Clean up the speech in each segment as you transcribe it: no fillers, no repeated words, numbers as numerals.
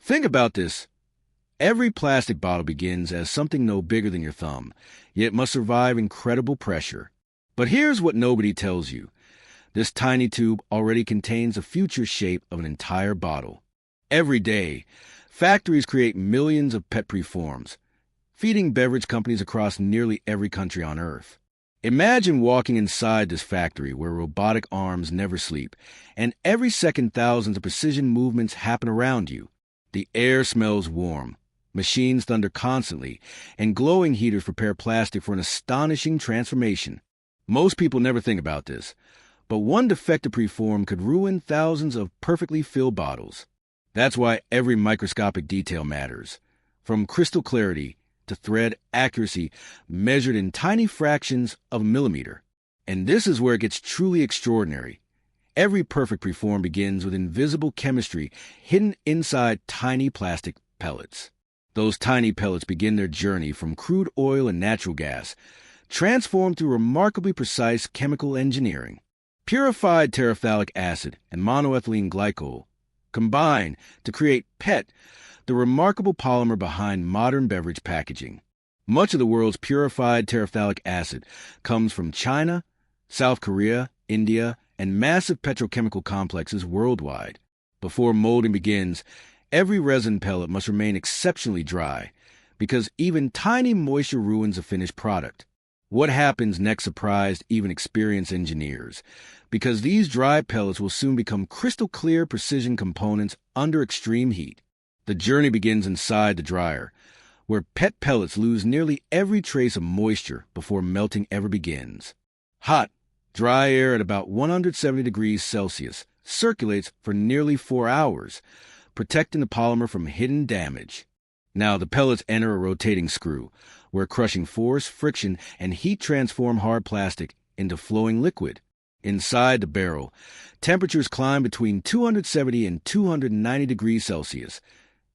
Think about this. Every plastic bottle begins as something no bigger than your thumb, yet must survive incredible pressure. But here's what nobody tells you. This tiny tube already contains the future shape of an entire bottle. Every day, factories create millions of PET preforms, feeding beverage companies across nearly every country on Earth. Imagine walking inside this factory where robotic arms never sleep, and every second thousands of precision movements happen around you. The air smells warm, machines thunder constantly, and glowing heaters prepare plastic for an astonishing transformation. Most people never think about this, but one defective preform could ruin thousands of perfectly filled bottles. That's why every microscopic detail matters, from crystal clarity to thread accuracy measured in tiny fractions of a millimeter. And this is where it gets truly extraordinary. Every perfect preform begins with invisible chemistry hidden inside tiny plastic pellets. Those tiny pellets begin their journey from crude oil and natural gas, transformed through remarkably precise chemical engineering. Purified terephthalic acid and monoethylene glycol combine to create PET, the remarkable polymer behind modern beverage packaging. Much of the world's purified terephthalic acid comes from China, South Korea, India, and massive petrochemical complexes worldwide. Before molding begins, every resin pellet must remain exceptionally dry, because even tiny moisture ruins a finished product. What happens next surprised even experienced engineers, because these dry pellets will soon become crystal clear precision components under extreme heat. The journey begins inside the dryer, where PET pellets lose nearly every trace of moisture before melting ever begins. Hot, dry air at about 170 degrees Celsius circulates for nearly 4 hours, protecting the polymer from hidden damage. Now the pellets enter a rotating screw, where crushing force, friction, and heat transform hard plastic into flowing liquid. Inside the barrel, temperatures climb between 270 and 290 degrees Celsius,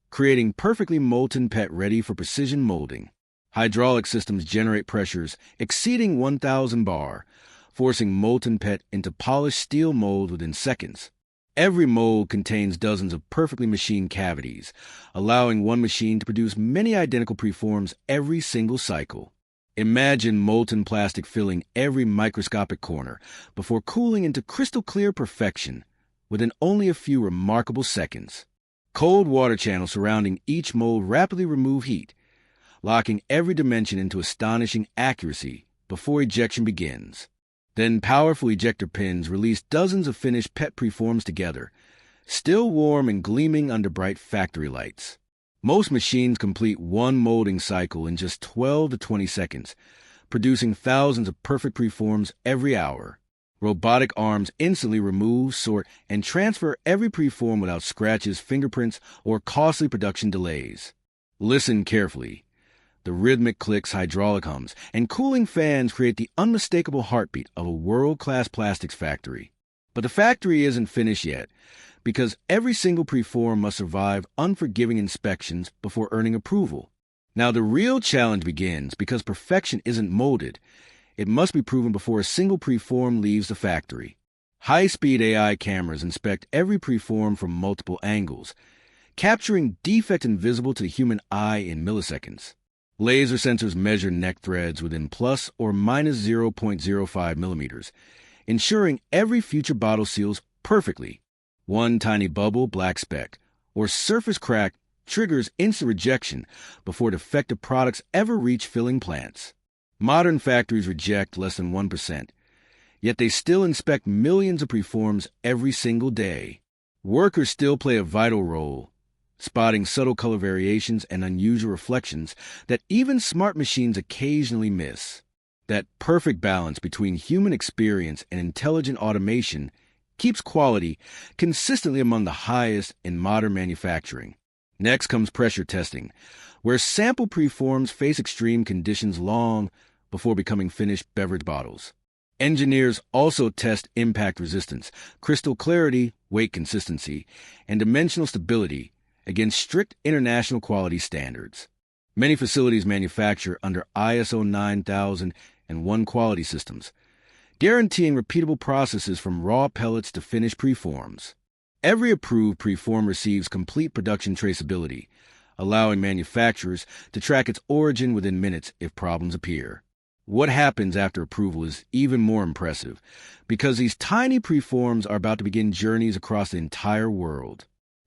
creating perfectly molten PET ready for precision molding. Hydraulic systems generate pressures exceeding 1,000 bar, forcing molten PET into polished steel mold within seconds. Every mold contains dozens of perfectly machined cavities, allowing one machine to produce many identical preforms every single cycle. Imagine molten plastic filling every microscopic corner before cooling into crystal clear perfection within only a few remarkable seconds. Cold water channels surrounding each mold rapidly remove heat, locking every dimension into astonishing accuracy before ejection begins. Then powerful ejector pins release dozens of finished PET preforms together, still warm and gleaming under bright factory lights. Most machines complete one molding cycle in just 12 to 20 seconds, producing thousands of perfect preforms every hour. Robotic arms instantly remove, sort, and transfer every preform without scratches, fingerprints, or costly production delays. Listen carefully. The rhythmic clicks, hydraulic hums, and cooling fans create the unmistakable heartbeat of a world-class plastics factory. But the factory isn't finished yet, because every single preform must survive unforgiving inspections before earning approval. Now the real challenge begins because perfection isn't molded. It must be proven before a single preform leaves the factory. High-speed AI cameras inspect every preform from multiple angles, capturing defects invisible to the human eye in milliseconds. Laser sensors measure neck threads within plus or minus 0.05 millimeters, ensuring every future bottle seals perfectly. One tiny bubble, black speck, or surface crack triggers instant rejection before defective products ever reach filling plants. Modern factories reject less than 1%, yet they still inspect millions of preforms every single day. Workers still play a vital role, spotting subtle color variations and unusual reflections that even smart machines occasionally miss. That perfect balance between human experience and intelligent automation keeps quality consistently among the highest in modern manufacturing. Next comes pressure testing, where sample preforms face extreme conditions long before becoming finished beverage bottles. Engineers also test impact resistance, crystal clarity, weight consistency, and dimensional stability against strict international quality standards. Many facilities manufacture under ISO 9001 quality systems, guaranteeing repeatable processes from raw pellets to finished preforms. Every approved preform receives complete production traceability, allowing manufacturers to track its origin within minutes if problems appear. What happens after approval is even more impressive, because these tiny preforms are about to begin journeys across the entire world.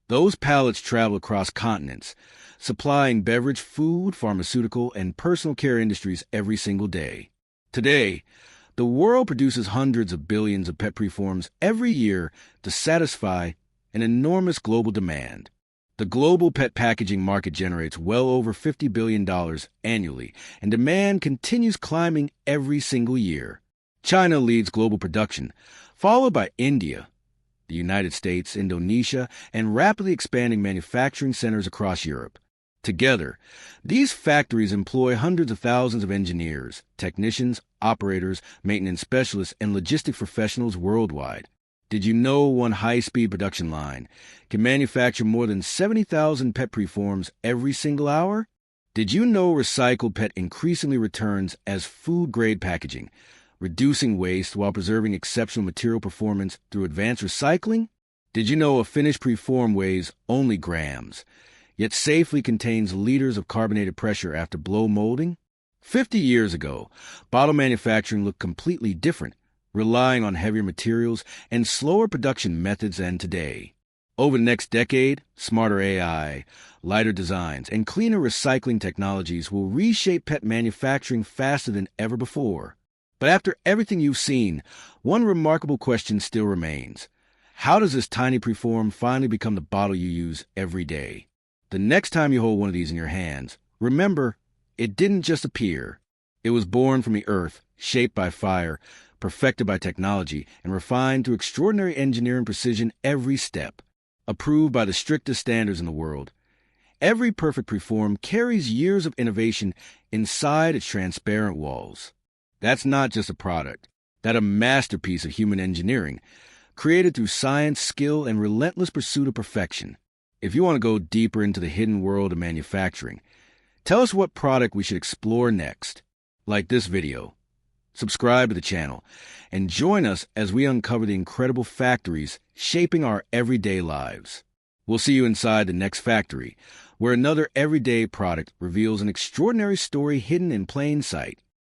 Those pallets travel across continents, supplying beverage, food, pharmaceutical, and personal care industries every single day. Today, the world produces hundreds of billions of pet preforms every year to satisfy an enormous global demand. The global pet packaging market generates well over $50 billion annually, and demand continues climbing every single year. China leads global production, followed by India, the United States, Indonesia, and rapidly expanding manufacturing centers across Europe. Together, these factories employ hundreds of thousands of engineers, technicians, operators, maintenance specialists, and logistics professionals worldwide. Did you know one high-speed production line can manufacture more than 70,000 pet preforms every single hour? Did you know recycled PET increasingly returns as food-grade packaging, reducing waste while preserving exceptional material performance through advanced recycling? Did you know a finished preform weighs only grams, yet safely contains liters of carbonated pressure after blow molding? 50 years ago, bottle manufacturing looked completely different, relying on heavier materials and slower production methods than today. Over the next decade, smarter AI, lighter designs, and cleaner recycling technologies will reshape pet manufacturing faster than ever before. But after everything you've seen, one remarkable question still remains. How does this tiny preform finally become the bottle you use every day? The next time you hold one of these in your hands, remember, it didn't just appear. It was born from the earth, shaped by fire, perfected by technology, and refined through extraordinary engineering precision every step. Approved by the strictest standards in the world, every perfect preform carries years of innovation inside its transparent walls. That's not just a product. That's a masterpiece of human engineering, created through science, skill, and relentless pursuit of perfection. If you want to go deeper into the hidden world of manufacturing, tell us what product we should explore next. Like this video, subscribe to the channel, and join us as we uncover the incredible factories shaping our everyday lives. We'll see you inside the next factory, where another everyday product reveals an extraordinary story hidden in plain sight.